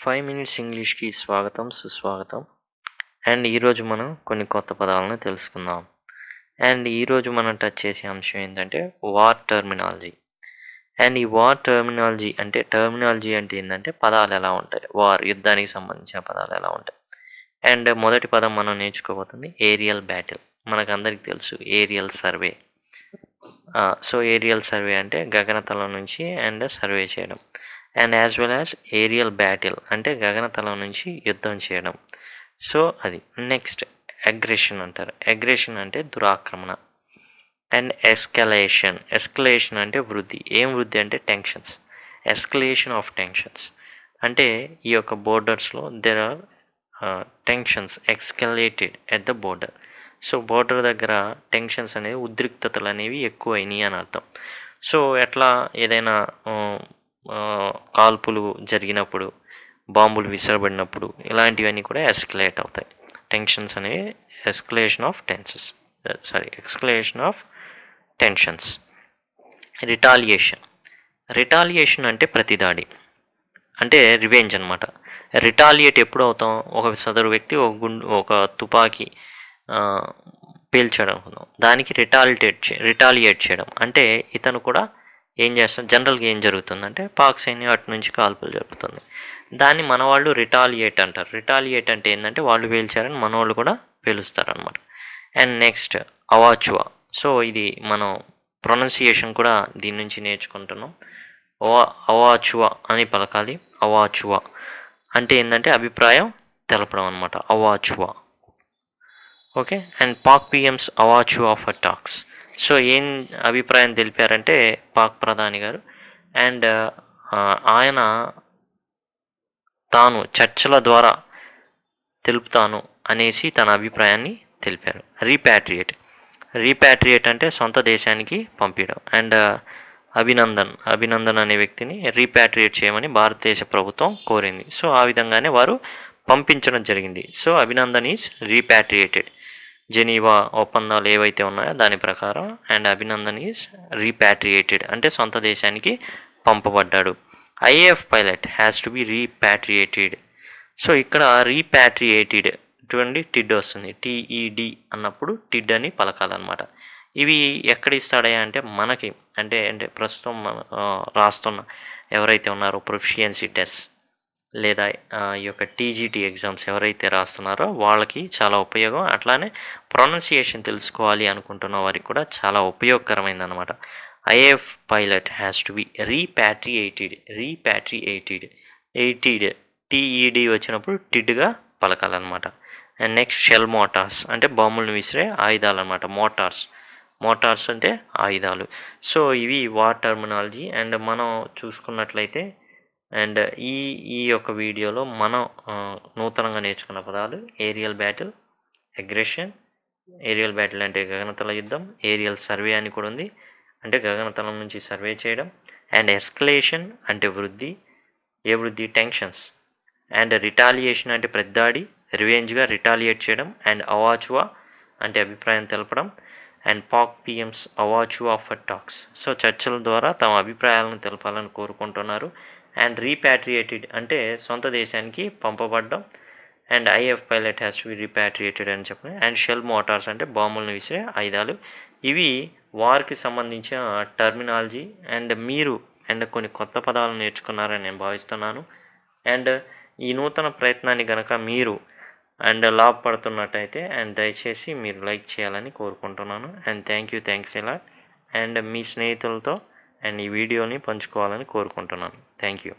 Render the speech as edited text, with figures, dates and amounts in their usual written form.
5 minutes ఇంగ్లీష్‌కి స్వాగతం, సుస్వాగతం. And ఈరోజు మనం కొన్ని కొత్త పదాలను తెలుసుకుందాం. అండ్ ఈరోజు మనం టచ్ చేసే అంశం ఏంటంటే వార్ టర్మినాలజీ. అండ్ ఈ వార్ టర్మినాలజీ అంటే ఏంటంటే పదాలు ఎలా ఉంటాయి, వార్ యుద్ధానికి సంబంధించిన పదాలు ఎలా ఉంటాయి. అండ్ మొదటి పదం మనం నేర్చుకోబోతుంది ఏరియల్ బ్యాటిల్. మనకందరికి తెలుసు aerial survey. So aerial survey అంటే గగనతలం నుంచి అండ్ సర్వే చేయడం. And as well as aerial battle అంటే గగనతలం నుంచి యుద్ధం చేయడం. సో అది నెక్స్ట్ అగ్రెషన్ అంటారు. అగ్రెషన్ అంటే దురాక్రమణ. అండ్ ఎస్కలేషన్ అంటే వృద్ధి. ఏం వృద్ధి అంటే టెన్షన్స్. ఎస్కలేషన్ ఆఫ్ టెన్షన్స్ అంటే ఈ యొక్క బోర్డర్స్లో there are tensions escalated at the border. So border దగ్గర టెన్షన్స్ అనేవి, ఉద్రిక్తతలు అనేవి ఎక్కువైనాయి అని అర్థం. సో ఎట్లా ఏదైనా కాల్పులు జరిగినప్పుడు, బాంబులు విసరబడినప్పుడు ఇలాంటివన్నీ కూడా ఎస్కలేట్ అవుతాయి. టెన్షన్స్ అనేవి ఎస్కలేషన్ ఆఫ్ టెన్షన్స్. రిటాలియేషన్ అంటే ప్రతిదాడి, అంటే రివెంజ్ అనమాట. రిటాలియేట్ ఎప్పుడు అవుతాం, ఒక సదరు వ్యక్తి ఒక తుపాకీ పేల్చడం అనుకుందాం, దానికి రిటాలియేట్ చేయడం అంటే ఇతను కూడా ఏం చేస్తాం. జనరల్గా ఏం జరుగుతుందంటే పాక్ సైన్యం అటు నుంచి కాల్పులు జరుపుతుంది, దాన్ని మన వాళ్ళు రిటాలియేట్ అంటారు. రిటాలియేట్ అంటే ఏంటంటే వాళ్ళు పేల్చారని మన వాళ్ళు కూడా పేలుస్తారు అనమాట. And next అవాచువా. సో ఇది మనం ప్రొనౌన్సియేషన్ కూడా దీని నుంచి నేర్చుకుంటున్నాం. అవాచువా అని పలకాలి. అవాచువా అంటే ఏంటంటే అభిప్రాయం తెలపడం అనమాట. Avowal. Okay. And Pak PMs avowal of talks. So ఏం అభిప్రాయం తెలిపారంటే పాక్ ప్రధాని గారు, అండ్ ఆయన తాను చర్చల ద్వారా తెలుపుతాను అనేసి తన అభిప్రాయాన్ని తెలిపారు. రీపాట్రియేట్ అంటే సొంత దేశానికి పంపించడం. అండ్ అభినందన్ అనే వ్యక్తిని రీపాట్రియేట్ చేయమని భారతదేశ ప్రభుత్వం కోరింది. సో ఆ విధంగానే వారు పంపించడం జరిగింది. So Abhinandan is repatriated. Geneva ఒప్పందాలు ఏవైతే ఉన్నాయో దాని ప్రకారం అండ్ అభినందన్ ఈజ్ రీపాట్రియేటెడ్ అంటే సొంత దేశానికి పంపబడ్డాడు. IAF pilot has to be repatriated. So ఇక్కడ రీపాట్రియేటెడ్ చూడండి, టిడ్ వస్తుంది. టిఈడి అన్నప్పుడు టిడ్ అని పలకాలన్నమాట. ఇవి ఎక్కడ ఇస్తాడయ్యా అంటే మనకి అంటే ప్రస్తుతం రాస్తున్న ఎవరైతే ఉన్నారో ప్రొఫిషియన్సీ టెస్ట్ లేదా ఈ యొక్క టీజీటీ ఎగ్జామ్స్ ఎవరైతే రాస్తున్నారో వాళ్ళకి చాలా ఉపయోగం. అట్లానే ప్రొనౌన్సియేషన్ తెలుసుకోవాలి అనుకుంటున్న వారికి కూడా చాలా ఉపయోగకరమైందనమాట. IAF pilot has to be repatriated. TED వచ్చినప్పుడు టిడ్గా పలకాలన్నమాట. అండ్ నెక్స్ట్ షెల్ మోటార్స్ అంటే బాంబులను విసిరే ఆయుధాలు అనమాట. మోటార్స్ అంటే ఆయుధాలు. సో ఇవి వార్ టర్మినాలజీ. అండ్ మనం చూసుకున్నట్లయితే అండ్ ఈ యొక్క వీడియోలో మనం నూతనంగా నేర్చుకున్న పదాలు aerial battle, aggression. Aerial battle అంటే గగనతల యుద్ధం. ఏరియల్ సర్వే అని కూడా ఉంది, అంటే గగనతలం నుంచి సర్వే చేయడం. అండ్ ఎస్కలేషన్ అంటే వృద్ధి. ఏ వృద్ధి? టెన్షన్స్. అండ్ రిటాలియేషన్ అంటే ప్రతిదాడి, రివెంజ్గా రిటాలియేట్ చేయడం. అండ్ అవాచువా అంటే అభిప్రాయం తెలపడం. And Pak PMs avowal of talks. So చర్చల ద్వారా తమ అభిప్రాయాలను తెలపాలని కోరుకుంటున్నారు. అండ్ రీపాట్రియేటెడ్ అంటే సొంత దేశానికి పంపబడ్డం. And IAF pilot has to be repatriated అని చెప్పండి. అండ్ షెల్ మోటార్స్ అంటే బాంబులను విసిరే ఆయుధాలు. ఇవి వార్కి సంబంధించిన టర్మినాలజీ. అండ్ మీరు కొన్ని కొత్త పదాలను నేర్చుకున్నారని నేను భావిస్తున్నాను. అండ్ ఈ నూతన ప్రయత్నాన్ని కనుక మీరు లాభపడుతున్నట్టయితే అండ్ దయచేసి మీరు లైక్ చేయాలని కోరుకుంటున్నాను. అండ్ థ్యాంక్స్ ఎలా. అండ్ మీ స్నేహితులతో అండ్ ఈ వీడియోని పంచుకోవాలని కోరుకుంటున్నాను. Thank you.